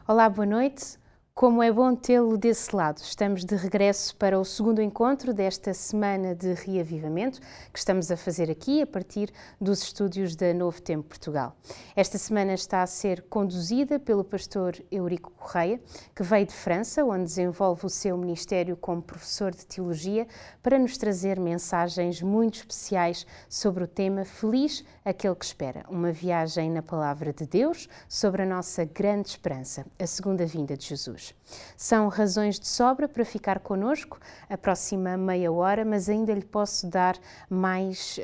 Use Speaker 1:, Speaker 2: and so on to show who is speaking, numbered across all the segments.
Speaker 1: Olá, boa noite. Como é bom tê-lo desse lado. Estamos de regresso para o segundo encontro desta semana de reavivamento que estamos a fazer aqui a partir dos estúdios da Novo Tempo Portugal. Esta semana está a ser conduzida pelo pastor Eurico Correia, que veio de França, onde desenvolve o seu ministério como professor de teologia, para nos trazer mensagens muito especiais sobre o tema Feliz aquele que espera, uma viagem na palavra de Deus sobre a nossa grande esperança, a segunda vinda de Jesus. São razões de sobra para ficar connosco a próxima meia hora, mas ainda lhe posso dar mais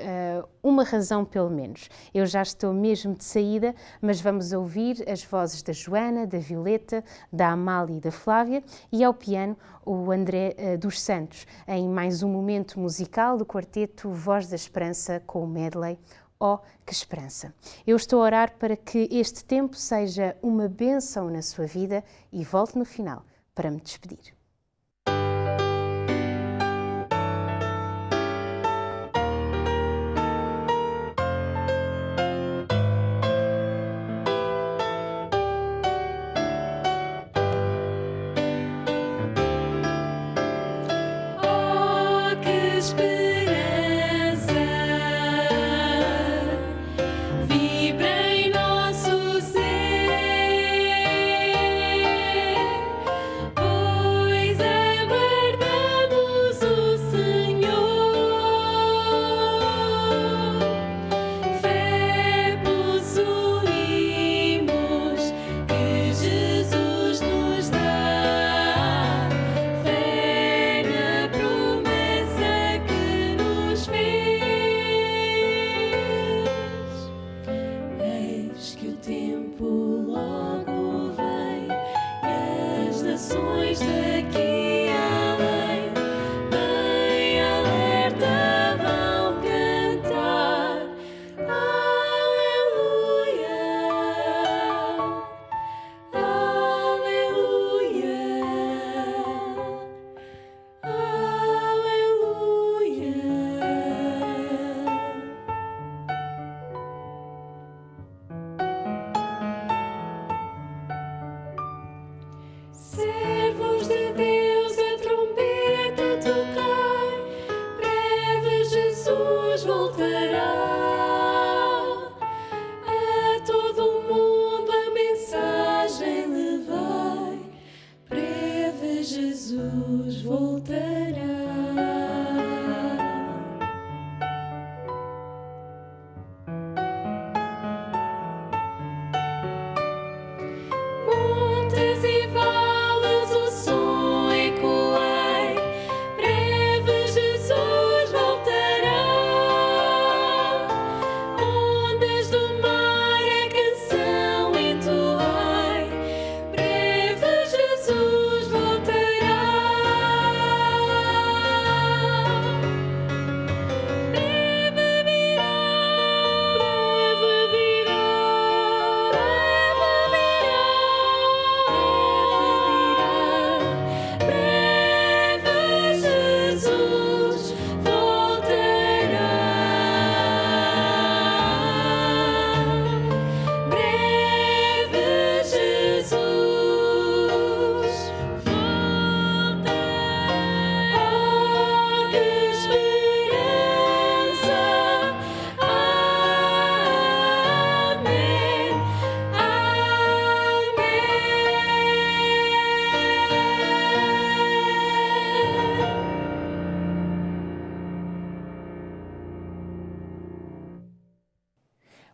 Speaker 1: uma razão pelo menos. Eu já estou mesmo de saída, mas vamos ouvir as vozes da Joana, da Violeta, da Amália e da Flávia e ao piano o André dos Santos, em mais um momento musical do quarteto Voz da Esperança com o medley Oh, que esperança! Eu estou a orar para que este tempo seja uma bênção na sua vida e volto no final para me despedir.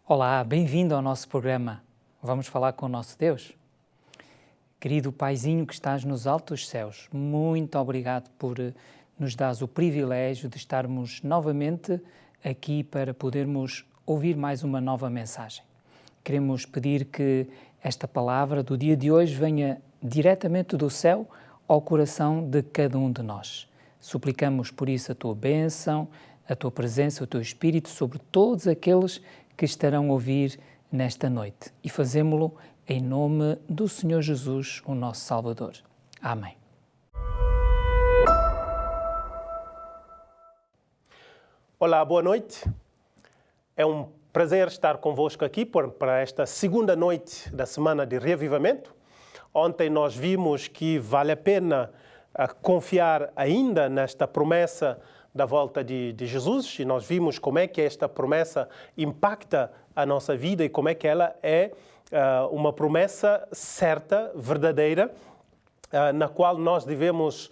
Speaker 2: Olá, bem-vindo ao nosso programa. Vamos falar com o nosso Deus? Querido Paizinho que estás nos altos céus, muito obrigado por nos dares o privilégio de estarmos novamente aqui para podermos ouvir mais uma nova mensagem. Queremos pedir que esta palavra do dia de hoje venha diretamente do céu ao coração de cada um de nós. Suplicamos por isso a tua bênção, a tua presença, o teu Espírito sobre todos aqueles que estarão a ouvir nesta noite e fazemo-lo em nome do Senhor Jesus, o nosso Salvador. Amém.
Speaker 3: Olá, boa noite. É um prazer estar convosco aqui para esta segunda noite da semana de reavivamento. Ontem nós vimos que vale a pena confiar ainda nesta promessa da volta de Jesus, e nós vimos como é que esta promessa impacta a nossa vida e como é que ela é uma promessa certa, verdadeira, na qual nós devemos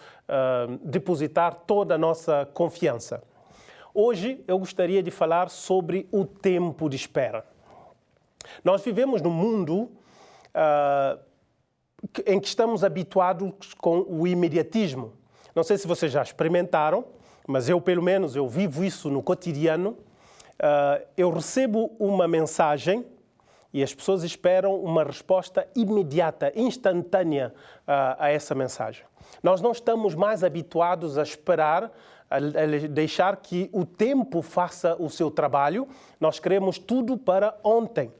Speaker 3: depositar toda a nossa confiança. Hoje eu gostaria de falar sobre o tempo de espera. Nós vivemos num mundo em que estamos habituados com o imediatismo. Não sei se vocês já experimentaram, mas eu, pelo menos, eu vivo isso no cotidiano. Eu recebo uma mensagem e as pessoas esperam uma resposta imediata, instantânea a essa mensagem. Nós não estamos mais habituados a esperar, a deixar que o tempo faça o seu trabalho. Nós queremos tudo para ontem.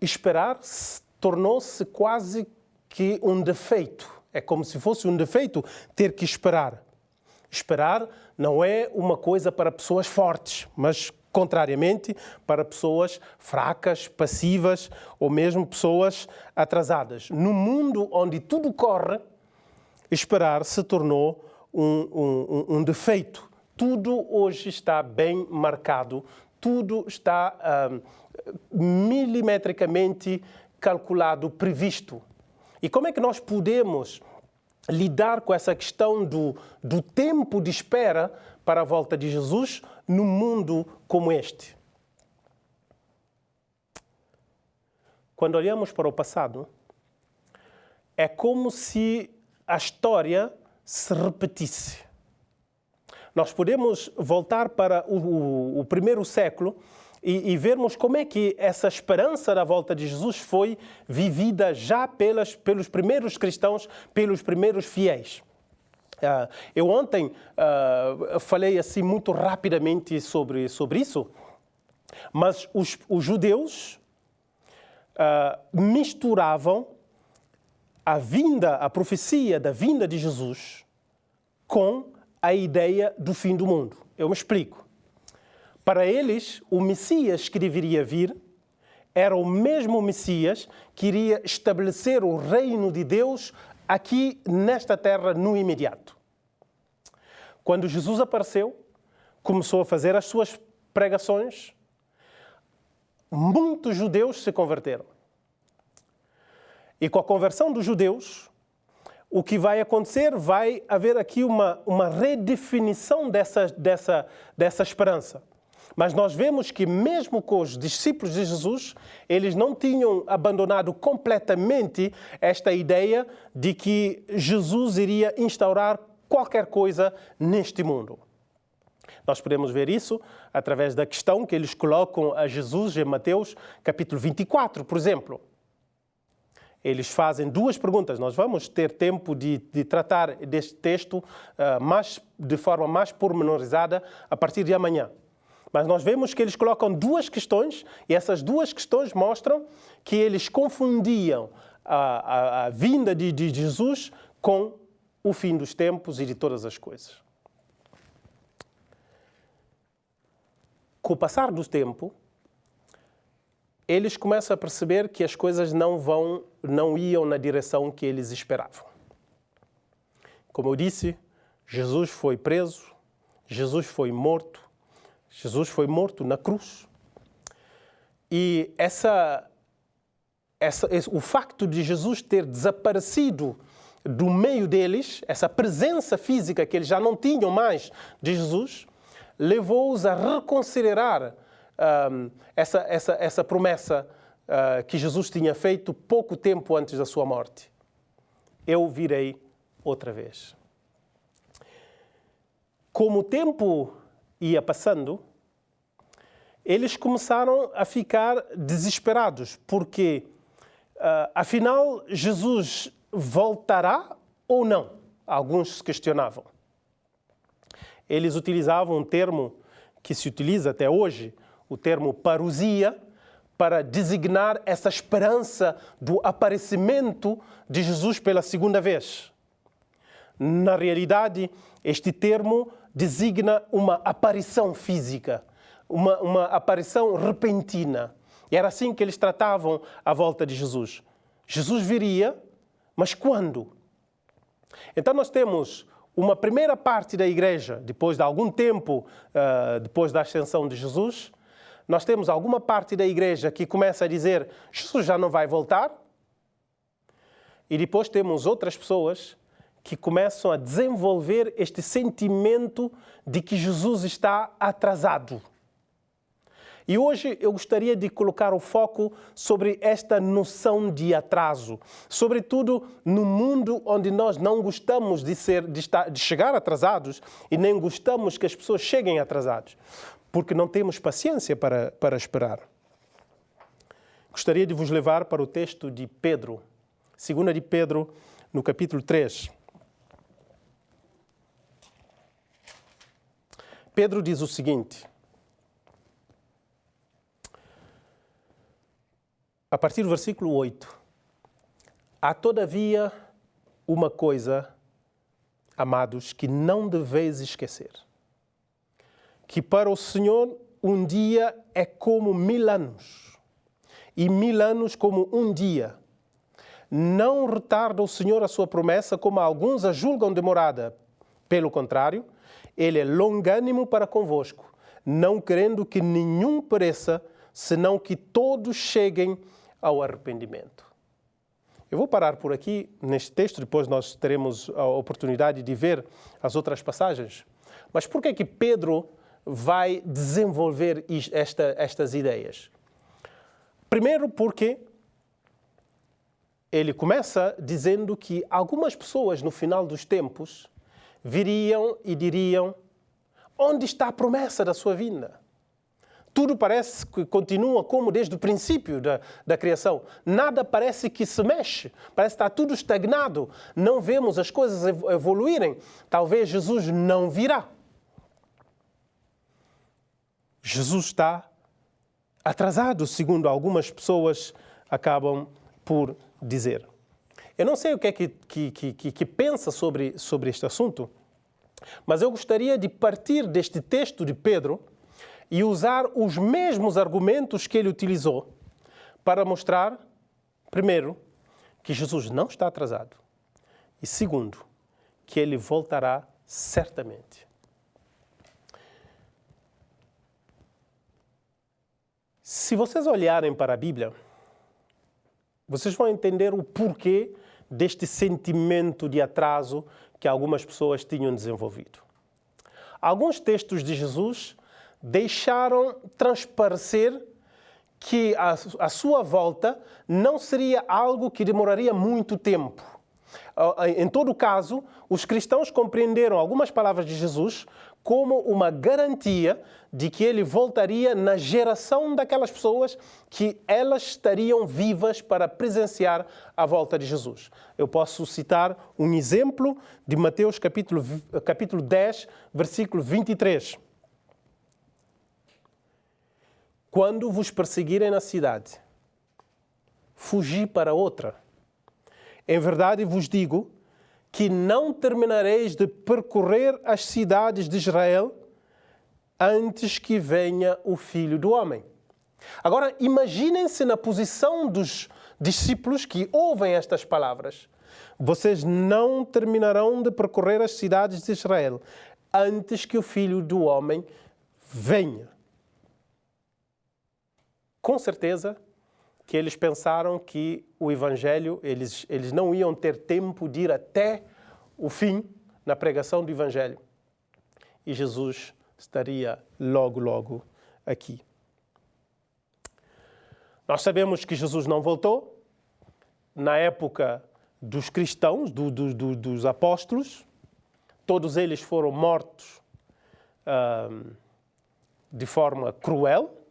Speaker 3: Esperar tornou-se quase que um defeito. É como se fosse um defeito ter que esperar. Esperar não é uma coisa para pessoas fortes, mas, contrariamente, para pessoas fracas, passivas ou mesmo pessoas atrasadas. No mundo onde tudo corre, esperar se tornou um defeito. Tudo hoje está bem marcado, tudo está milimetricamente calculado, previsto. E como é que nós podemos lidar com essa questão do tempo de espera para a volta de Jesus num mundo como este? Quando olhamos para o passado, é como se a história se repetisse. Nós podemos voltar para o primeiro século e vermos como é que essa esperança da volta de Jesus foi vivida já pelos primeiros cristãos, pelos primeiros fiéis. Eu ontem falei assim muito rapidamente sobre isso, mas os judeus misturavam a profecia da vinda de Jesus com a ideia do fim do mundo. Eu me explico. Para eles, o Messias que deveria vir era o mesmo Messias que iria estabelecer o reino de Deus aqui nesta terra no imediato. Quando Jesus apareceu, começou a fazer as suas pregações, muitos judeus se converteram. E com a conversão dos judeus, o que vai acontecer? Vai haver aqui uma redefinição dessa esperança. Mas nós vemos que mesmo com os discípulos de Jesus, eles não tinham abandonado completamente esta ideia de que Jesus iria instaurar qualquer coisa neste mundo. Nós podemos ver isso através da questão que eles colocam a Jesus em Mateus capítulo 24, por exemplo. Eles fazem duas perguntas. Nós vamos ter tempo de tratar deste texto de forma mais pormenorizada a partir de amanhã. Mas nós vemos que eles colocam duas questões e essas duas questões mostram que eles confundiam a vinda de Jesus com o fim dos tempos e de todas as coisas. Com o passar do tempo, eles começam a perceber que as coisas não iam na direção que eles esperavam. Como eu disse, Jesus foi preso, Jesus foi morto na cruz. E o facto de Jesus ter desaparecido do meio deles, essa presença física que eles já não tinham mais de Jesus, levou-os a reconsiderar essa promessa que Jesus tinha feito pouco tempo antes da sua morte. Eu virei outra vez. Como o tempo ia passando, eles começaram a ficar desesperados, porque, afinal, Jesus voltará ou não? Alguns se questionavam. Eles utilizavam um termo que se utiliza até hoje, o termo parousia, para designar essa esperança do aparecimento de Jesus pela segunda vez. Na realidade, este termo designa uma aparição física, uma aparição repentina. E era assim que eles tratavam a volta de Jesus. Jesus viria, mas quando? Então nós temos uma primeira parte da igreja, depois de algum tempo, depois da ascensão de Jesus, nós temos alguma parte da igreja que começa a dizer Jesus já não vai voltar. E depois temos outras pessoas que começam a desenvolver este sentimento de que Jesus está atrasado. E hoje eu gostaria de colocar o foco sobre esta noção de atraso, sobretudo no mundo onde nós não gostamos de chegar atrasados e nem gostamos que as pessoas cheguem atrasados, porque não temos paciência para esperar. Gostaria de vos levar para o texto de Pedro, 2 de Pedro, no capítulo 3. Pedro diz o seguinte, a partir do versículo 8. Há todavia uma coisa, amados, que não deveis esquecer. Que para o Senhor um dia é como 1000 anos, e 1000 anos como um dia. Não retarda o Senhor a sua promessa, como alguns a julgam demorada. Pelo contrário, Ele é longânimo para convosco, não querendo que nenhum pereça, senão que todos cheguem ao arrependimento. Eu vou parar por aqui neste texto, depois nós teremos a oportunidade de ver as outras passagens. Mas por que é que Pedro vai desenvolver estas ideias? Primeiro porque ele começa dizendo que algumas pessoas no final dos tempos viriam e diriam: onde está a promessa da sua vinda? Tudo parece que continua como desde o princípio da criação. Nada parece que se mexe. Parece que está tudo estagnado. Não vemos as coisas evoluírem. Talvez Jesus não virá. Jesus está atrasado, segundo algumas pessoas acabam por dizer. Eu não sei o que é que pensa sobre este assunto, mas eu gostaria de partir deste texto de Pedro e usar os mesmos argumentos que ele utilizou para mostrar, primeiro, que Jesus não está atrasado e, segundo, que ele voltará certamente. Se vocês olharem para a Bíblia, vocês vão entender o porquê deste sentimento de atraso que algumas pessoas tinham desenvolvido. Alguns textos de Jesus deixaram transparecer que a sua volta não seria algo que demoraria muito tempo. Em todo caso, os cristãos compreenderam algumas palavras de Jesus como uma garantia de que ele voltaria na geração daquelas pessoas que elas estariam vivas para presenciar a volta de Jesus. Eu posso citar um exemplo de Mateus capítulo 10, versículo 23. Quando vos perseguirem na cidade, fugi para outra. Em verdade vos digo que não terminareis de percorrer as cidades de Israel antes que venha o Filho do Homem. Agora, imaginem-se na posição dos discípulos que ouvem estas palavras. Vocês não terminarão de percorrer as cidades de Israel antes que o Filho do Homem venha. Com certeza que eles pensaram que o Evangelho, eles não iam ter tempo de ir até o fim na pregação do Evangelho. E Jesus estaria logo aqui. Nós sabemos que Jesus não voltou. Na época dos cristãos, dos apóstolos, todos eles foram mortos de forma cruel,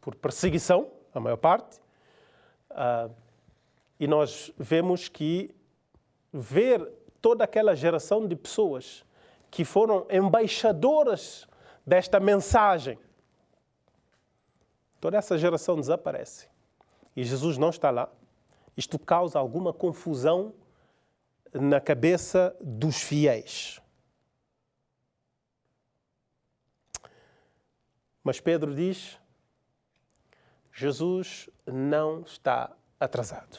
Speaker 3: por perseguição, a maior parte. E nós vemos que ver toda aquela geração de pessoas que foram embaixadoras desta mensagem, toda essa geração desaparece. E Jesus não está lá. Isto causa alguma confusão na cabeça dos fiéis. Mas Pedro diz: Jesus não está atrasado.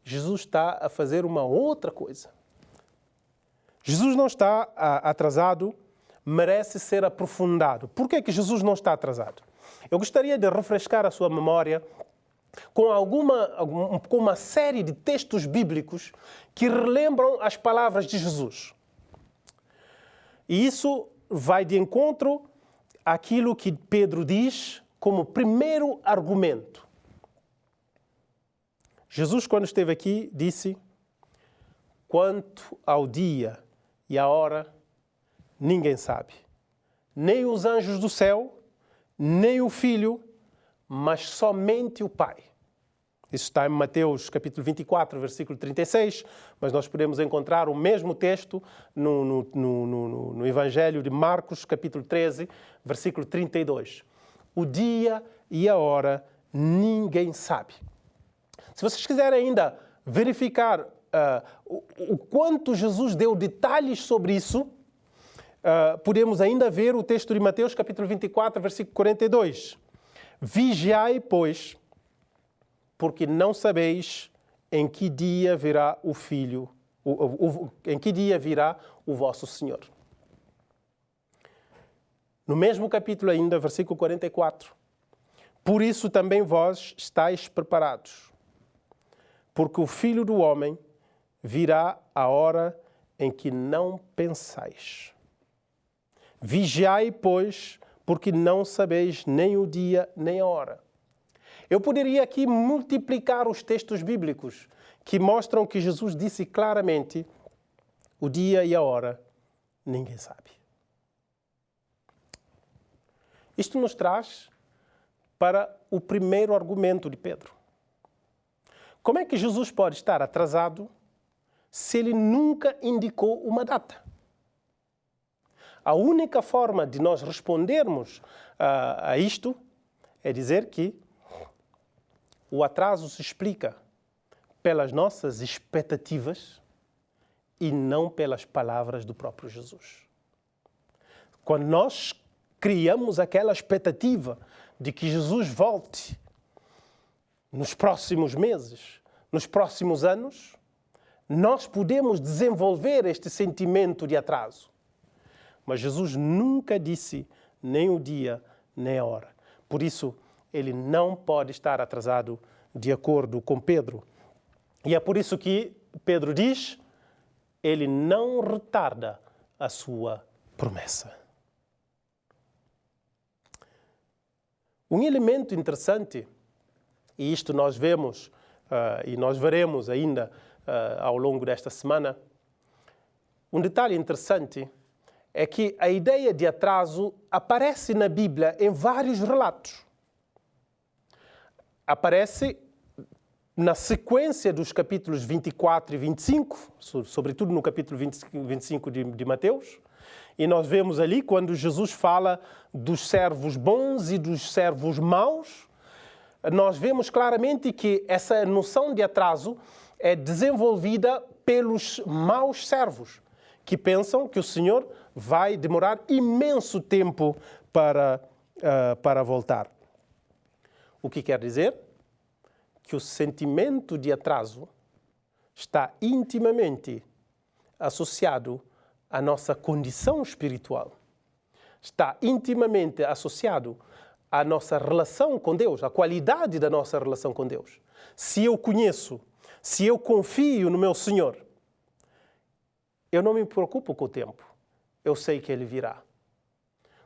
Speaker 3: Jesus está a fazer uma outra coisa. Jesus não está atrasado, merece ser aprofundado. Por que Jesus não está atrasado? Eu gostaria de refrescar a sua memória com uma série de textos bíblicos que relembram as palavras de Jesus. E isso vai de encontro àquilo que Pedro diz como primeiro argumento. Jesus, quando esteve aqui, disse: quanto ao dia e à hora, ninguém sabe. Nem os anjos do céu, nem o Filho, mas somente o Pai. Isso está em Mateus capítulo 24, versículo 36, mas nós podemos encontrar o mesmo texto no Evangelho de Marcos, capítulo 13, versículo 32. O dia e a hora ninguém sabe. Se vocês quiserem ainda verificar o quanto Jesus deu detalhes sobre isso, podemos ainda ver o texto de Mateus, capítulo 24, versículo 42. Vigiai, pois, porque não sabeis em que dia virá o Filho, em que dia virá o vosso Senhor. No mesmo capítulo ainda, versículo 44. Por isso também vós estáis preparados, porque o Filho do Homem virá a hora em que não pensais. Vigiai, pois, porque não sabeis nem o dia nem a hora. Eu poderia aqui multiplicar os textos bíblicos que mostram que Jesus disse claramente: o dia e a hora ninguém sabe. Isto nos traz para o primeiro argumento de Pedro. Como é que Jesus pode estar atrasado se ele nunca indicou uma data? A única forma de nós respondermos a isto é dizer que o atraso se explica pelas nossas expectativas e não pelas palavras do próprio Jesus. Quando nós criamos aquela expectativa de que Jesus volte nos próximos meses, nos próximos anos, nós podemos desenvolver este sentimento de atraso. Mas Jesus nunca disse nem o dia, nem a hora. Por isso, ele não pode estar atrasado de acordo com Pedro. E é por isso que Pedro diz: ele não retarda a sua promessa. Um elemento interessante, e isto nós vemos e nós veremos ainda ao longo desta semana, um detalhe interessante é que a ideia de atraso aparece na Bíblia em vários relatos. Aparece na sequência dos capítulos 24 e 25, sobretudo no capítulo 25 de Mateus, e nós vemos ali quando Jesus fala dos servos bons e dos servos maus, nós vemos claramente que essa noção de atraso é desenvolvida pelos maus servos, que pensam que o Senhor vai demorar imenso tempo para voltar. O que quer dizer? Que o sentimento de atraso está intimamente associado à nossa condição espiritual. Está intimamente associado à nossa relação com Deus, à qualidade da nossa relação com Deus. Se eu conheço, se eu confio no meu Senhor, eu não me preocupo com o tempo. Eu sei que Ele virá.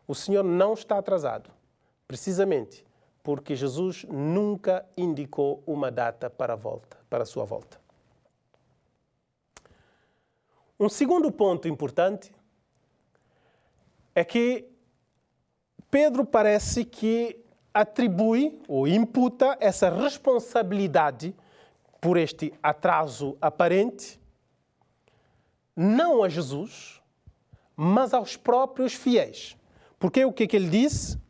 Speaker 3: O Senhor não está atrasado, precisamente porque Jesus nunca indicou uma data para a sua volta. Um segundo ponto importante é que Pedro parece que atribui ou imputa essa responsabilidade por este atraso aparente não a Jesus, mas aos próprios fiéis. Porque o que ele disse?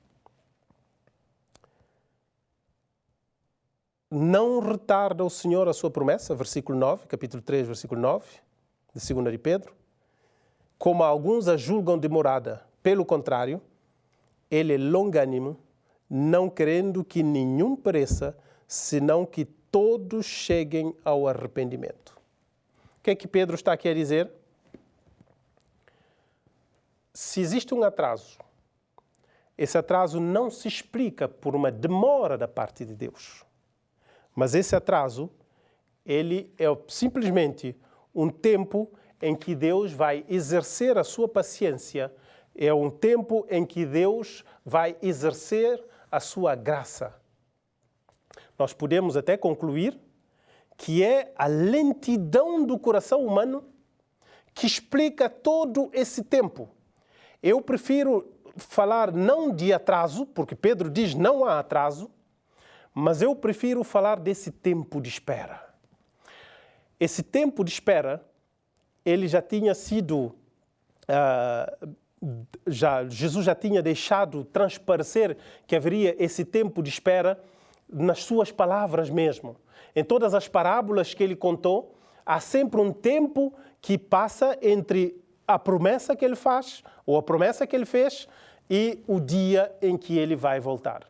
Speaker 3: Não retarda o Senhor a sua promessa, versículo 9, capítulo 3, versículo 9, de 2 de Pedro, como alguns a julgam demorada. Pelo contrário, ele é longânimo, não querendo que nenhum pereça, senão que todos cheguem ao arrependimento. O que é que Pedro está aqui a dizer? Se existe um atraso, esse atraso não se explica por uma demora da parte de Deus. Mas esse atraso, ele é simplesmente um tempo em que Deus vai exercer a sua paciência, é um tempo em que Deus vai exercer a sua graça. Nós podemos até concluir que é a lentidão do coração humano que explica todo esse tempo. Eu prefiro falar não de atraso, porque Pedro diz não há atraso, mas eu prefiro falar desse tempo de espera. Esse tempo de espera, ele já tinha sido, Jesus já tinha deixado transparecer que haveria esse tempo de espera nas suas palavras mesmo. Em todas as parábolas que ele contou, há sempre um tempo que passa entre a promessa que ele faz, ou a promessa que ele fez, e o dia em que ele vai voltar.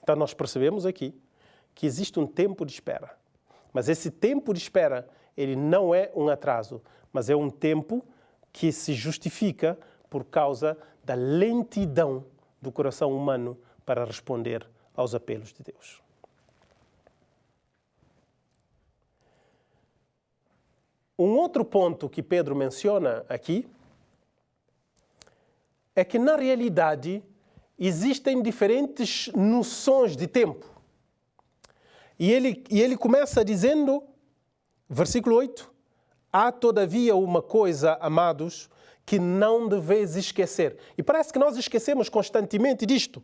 Speaker 3: Então nós percebemos aqui que existe um tempo de espera. Mas esse tempo de espera, ele não é um atraso, mas é um tempo que se justifica por causa da lentidão do coração humano para responder aos apelos de Deus. Um outro ponto que Pedro menciona aqui é que, na realidade, existem diferentes noções de tempo. E ele começa dizendo, versículo 8, há todavia uma coisa, amados, que não deveis esquecer. E parece que nós esquecemos constantemente disto.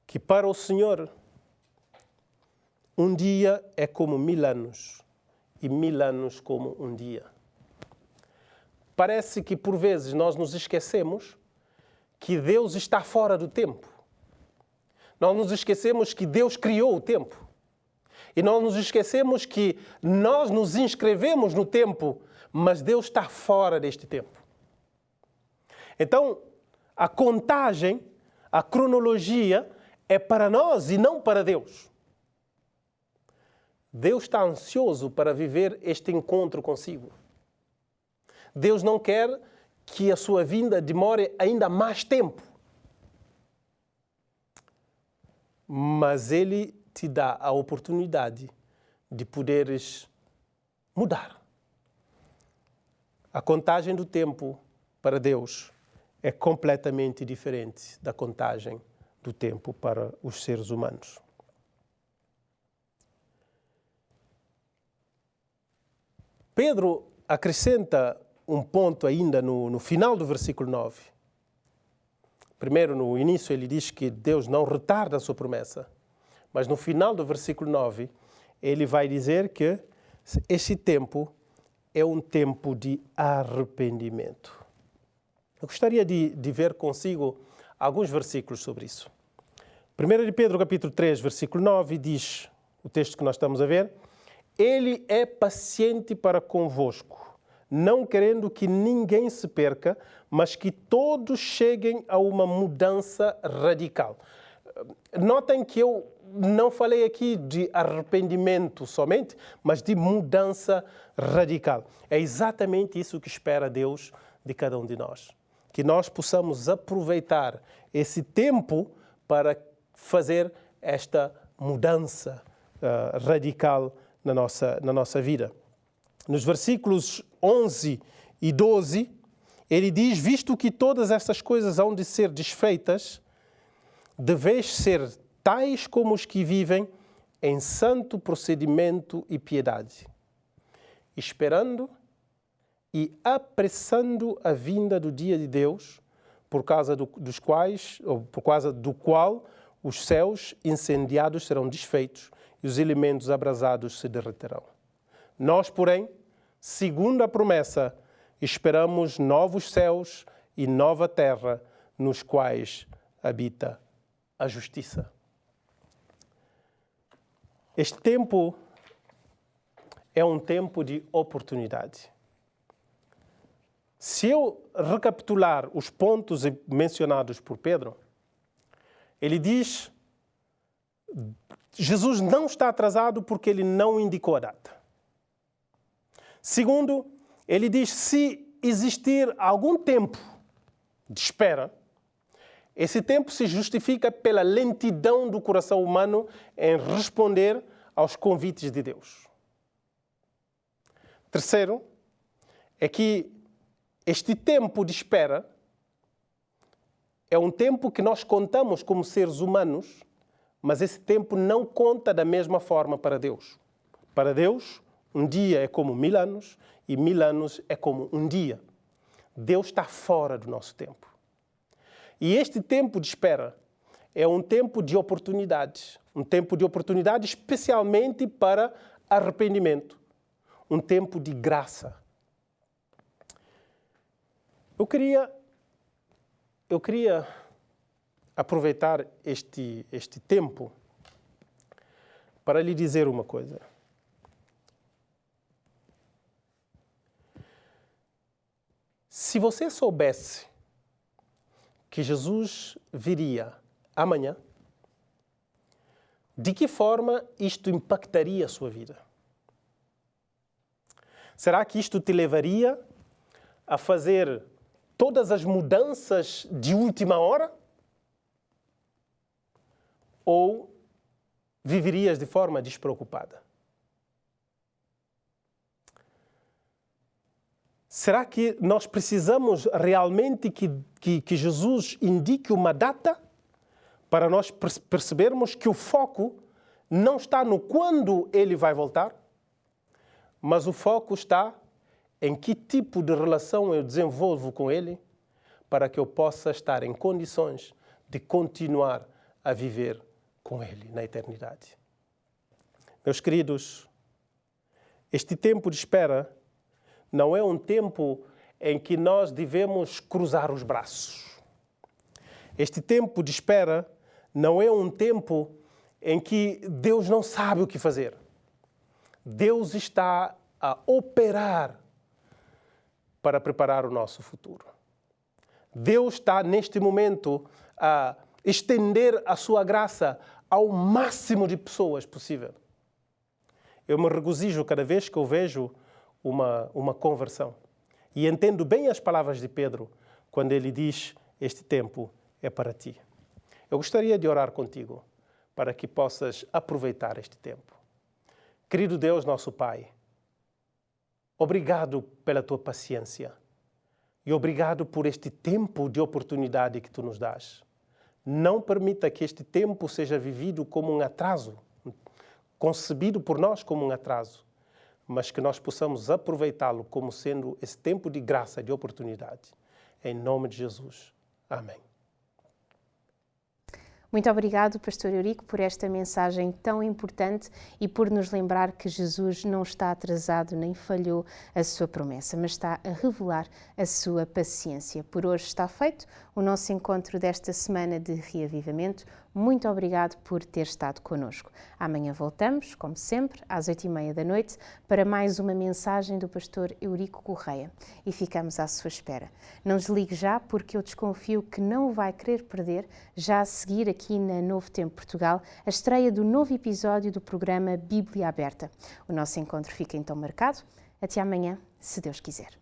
Speaker 3: Que para o Senhor, um dia é como 1000 anos. E 1000 anos como um dia. Parece que, por vezes, nós nos esquecemos que Deus está fora do tempo. Nós nos esquecemos que Deus criou o tempo. E nós nos esquecemos que nós nos inscrevemos no tempo, mas Deus está fora deste tempo. Então, a contagem, a cronologia, é para nós e não para Deus. Deus está ansioso para viver este encontro consigo. Deus não quer que a sua vinda demore ainda mais tempo. Mas Ele te dá a oportunidade de poderes mudar. A contagem do tempo para Deus é completamente diferente da contagem do tempo para os seres humanos. Pedro acrescenta um ponto ainda no final do versículo 9. Primeiro, no início, ele diz que Deus não retarda a sua promessa. Mas no final do versículo 9, ele vai dizer que esse tempo é um tempo de arrependimento. Eu gostaria de ver consigo alguns versículos sobre isso. 1 de Pedro, capítulo 3, versículo 9, diz, o texto que nós estamos a ver, Ele é paciente para convosco, não querendo que ninguém se perca, mas que todos cheguem a uma mudança radical. Notem que eu não falei aqui de arrependimento somente, mas de mudança radical. É exatamente isso que espera Deus de cada um de nós. Que nós possamos aproveitar esse tempo para fazer esta mudança radical na nossa vida. Nos versículos 11 e 12, ele diz, visto que todas estas coisas hão de ser desfeitas, deveis ser tais como os que vivem em santo procedimento e piedade, esperando e apressando a vinda do dia de Deus, por causa do qual os céus incendiados serão desfeitos e os elementos abrasados se derreterão. Nós, porém, segundo a promessa, esperamos novos céus e nova terra, nos quais habita a justiça. Este tempo é um tempo de oportunidade. se eu recapitular os pontos mencionados por Pedro, ele diz: Jesus não está atrasado porque ele não indicou a data. Segundo, ele diz: se existir algum tempo de espera, esse tempo se justifica pela lentidão do coração humano em responder aos convites de Deus. Terceiro, é que este tempo de espera é um tempo que nós contamos como seres humanos, mas esse tempo não conta da mesma forma para Deus. Para Deus, um dia é como 1000 anos e 1000 anos é como um dia. Deus está fora do nosso tempo. E este tempo de espera é um tempo de oportunidades. Um tempo de oportunidade especialmente para arrependimento. Um tempo de graça. Eu queria aproveitar este tempo para lhe dizer uma coisa. Se você soubesse que Jesus viria amanhã, de que forma isto impactaria a sua vida? Será que isto te levaria a fazer todas as mudanças de última hora? Ou viverias de forma despreocupada? Será que nós precisamos realmente que Jesus indique uma data para nós percebermos que o foco não está no quando ele vai voltar, mas o foco está em que tipo de relação eu desenvolvo com ele para que eu possa estar em condições de continuar a viver com ele na eternidade. Meus queridos, este tempo de espera não é um tempo em que nós devemos cruzar os braços. Este tempo de espera não é um tempo em que Deus não sabe o que fazer. Deus está a operar para preparar o nosso futuro. Deus está, neste momento, a estender a sua graça ao máximo de pessoas possível. Eu me regozijo cada vez que eu vejo uma conversão. E entendo bem as palavras de Pedro quando ele diz: este tempo é para ti. Eu gostaria de orar contigo para que possas aproveitar este tempo. Querido Deus, nosso Pai, obrigado pela tua paciência e obrigado por este tempo de oportunidade que tu nos dás. Não permita que este tempo seja vivido como um atraso, concebido por nós como um atraso, mas que nós possamos aproveitá-lo como sendo esse tempo de graça, de oportunidade. Em nome de Jesus. Amém.
Speaker 1: Muito obrigado, Pastor Eurico, por esta mensagem tão importante e por nos lembrar que Jesus não está atrasado nem falhou a sua promessa, mas está a revelar a sua paciência. Por hoje está feito o nosso encontro desta semana de reavivamento. Muito obrigado por ter estado connosco. Amanhã voltamos, como sempre, às 20h30 da noite, para mais uma mensagem do pastor Eurico Correia. E ficamos à sua espera. Não desligue já, porque eu desconfio que não o vai querer perder, já a seguir aqui na Novo Tempo Portugal, a estreia do novo episódio do programa Bíblia Aberta. O nosso encontro fica então marcado. Até amanhã, se Deus quiser.